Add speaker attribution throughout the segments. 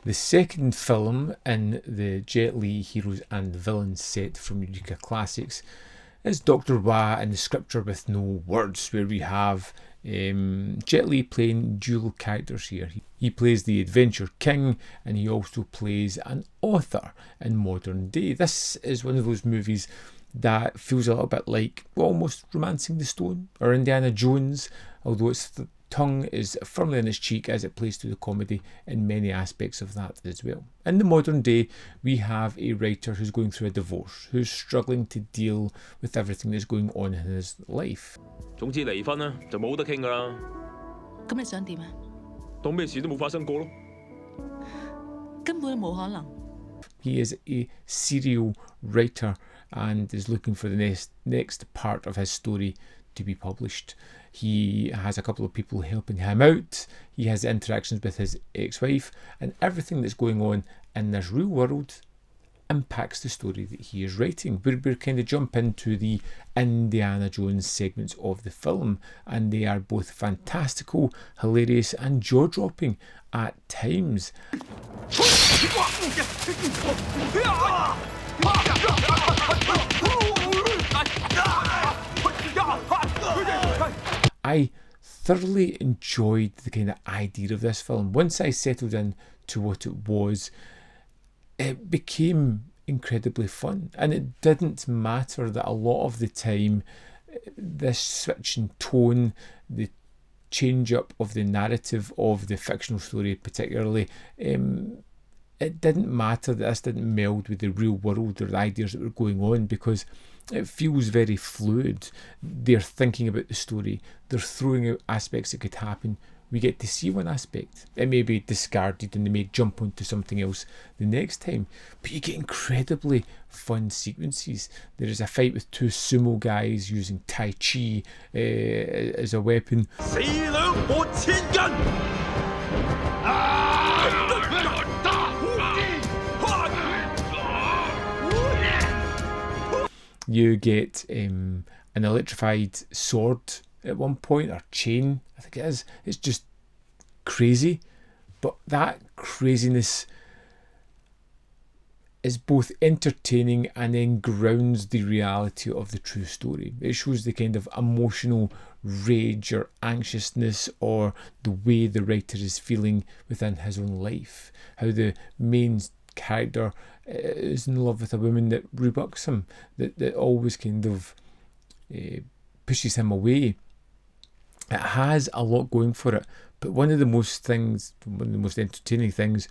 Speaker 1: The second film in the Jet Li Heroes and Villains set from Eureka Classics is Dr Wai and the Scripture with No Words, where we have Jet Li playing dual characters here. He plays the adventure king and he also plays an author in modern day. This is one of those movies that feels a little bit like almost Romancing the Stone or Indiana Jones, although its tongue is firmly in its cheek as it plays to the comedy in many aspects of that as well. In the modern day, we have a writer who's going through a divorce, who's struggling to deal with everything that's going on in his life.
Speaker 2: 總之離婚啦，就冇得傾㗎啦。
Speaker 3: 咁你想點啊？
Speaker 2: 當咩事都冇發生過咯。
Speaker 3: 根本都冇可能。
Speaker 1: He is a serial writer and is looking for the next part of his story to be published. He has a couple of people helping him out. He has interactions with his ex-wife, and everything that's going on in this real world impacts the story that he is writing. We're kind of jump into the Indiana Jones segments of the film, and they are both fantastical, hilarious, and jaw-dropping at times. I thoroughly enjoyed the kind of idea of this film. Once I settled in to what it was, it became incredibly fun, and it didn't matter that a lot of the time this switch in tone, the change up of the narrative of the fictional story particularly, it didn't matter that this didn't meld with the real world or the ideas that were going on, because it feels very fluid. They're thinking about the story, they're throwing out aspects that could happen. We get to see one aspect, it may be discarded and they may jump onto something else the next time, but you get incredibly fun sequences. There is a fight with two sumo guys using Tai Chi as a weapon. You get an electrified sword at one point, or chain, I think it is. It's just crazy, but that craziness is both entertaining and then grounds the reality of the true story. It shows the kind of emotional rage or anxiousness or the way the writer is feeling within his own life. How the main character is in love with a woman that rebuks him, that always kind of pushes him away. It has a lot going for it, but one of the most entertaining things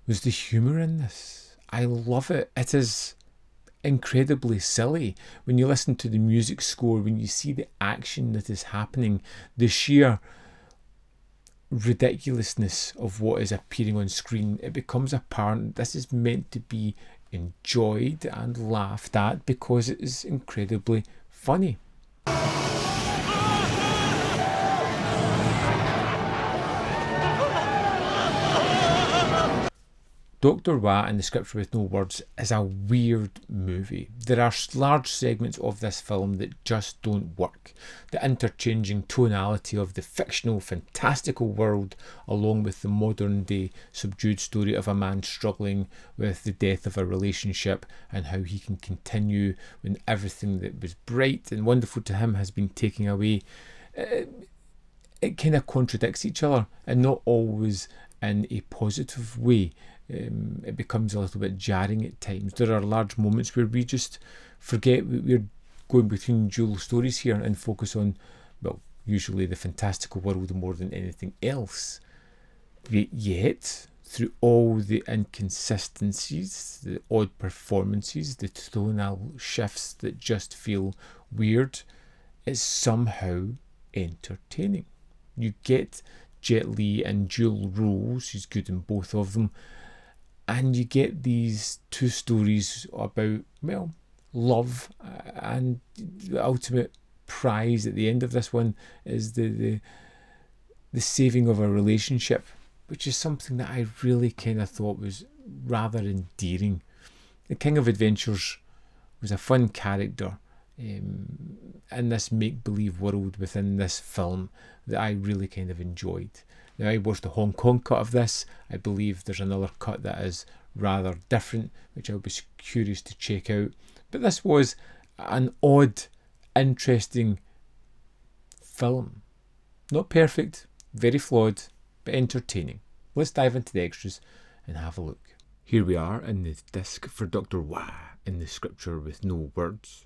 Speaker 1: was the humour in this. I love it. It is incredibly silly. When you listen to the music score, when you see the action that is happening, the sheer ridiculousness of what is appearing on screen, it becomes apparent this is meant to be enjoyed and laughed at because it is incredibly funny. Dr Wai and the Scripture with No Words is a weird movie. There are large segments of this film that just don't work. The interchanging tonality of the fictional, fantastical world along with the modern day subdued story of a man struggling with the death of a relationship and how he can continue when everything that was bright and wonderful to him has been taken away. It kind of contradicts each other, and not always in a positive way. It becomes a little bit jarring at times. There are large moments where we just forget we're going between dual stories here and focus on, well, usually the fantastical world more than anything else. Yet, through all the inconsistencies, the odd performances, the tonal shifts that just feel weird, it's somehow entertaining. You get Jet Li in dual roles, he's good in both of them, and you get these two stories about, well, love, and the ultimate prize at the end of this one is the saving of a relationship, which is something that I really kind of thought was rather endearing. The King of Adventures was a fun character in this make-believe world within this film that I really kind of enjoyed. Now, I watched the Hong Kong cut of this. I believe there's another cut that is rather different, which I'll be curious to check out. But this was an odd, interesting film. Not perfect, very flawed, but entertaining. Let's dive into the extras and have a look. Here we are in the disc for Dr Wai in the scripture with no words.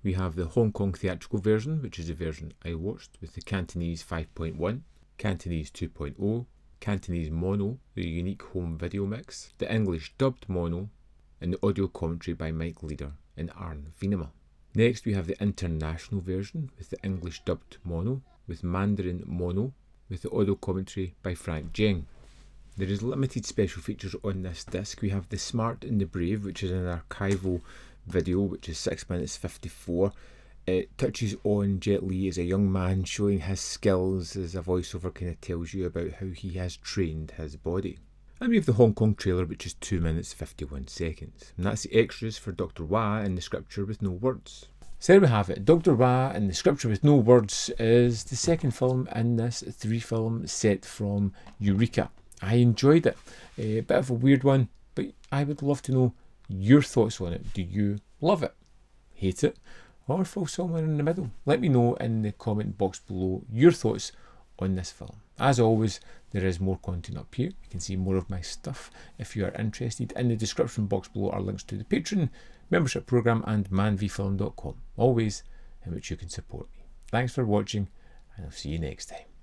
Speaker 1: We have the Hong Kong theatrical version, which is the version I watched, with the Cantonese 5.1, Cantonese 2.0, Cantonese mono, the unique home video mix, the English dubbed mono, and the audio commentary by Mike Leader and Arn Venema. Next we have the international version with the English dubbed mono, with Mandarin mono, with the audio commentary by Frank Jeng. There is limited special features on this disc. We have The Smart and the Brave, which is an archival video, which is 6 minutes 54. It touches on Jet Li as a young man showing his skills, as a voiceover kind of tells you about how he has trained his body. And we have the Hong Kong trailer, which is 2 minutes 51 seconds. And that's the extras for Dr Wai in the scripture with no words. So there we have it. Dr Wai in the scripture with no words is the second film in this 3-film set from Eureka. I enjoyed it. A bit of a weird one, but I would love to know your thoughts on it. Do you love it, hate it, or fall somewhere in the middle? Let me know in the comment box below your thoughts on this film. As always, there is more content up here. You can see more of my stuff if you are interested. In the description box below are links to the Patreon membership program and manvfilm.com, always in which you can support me. Thanks for watching, and I'll see you next time.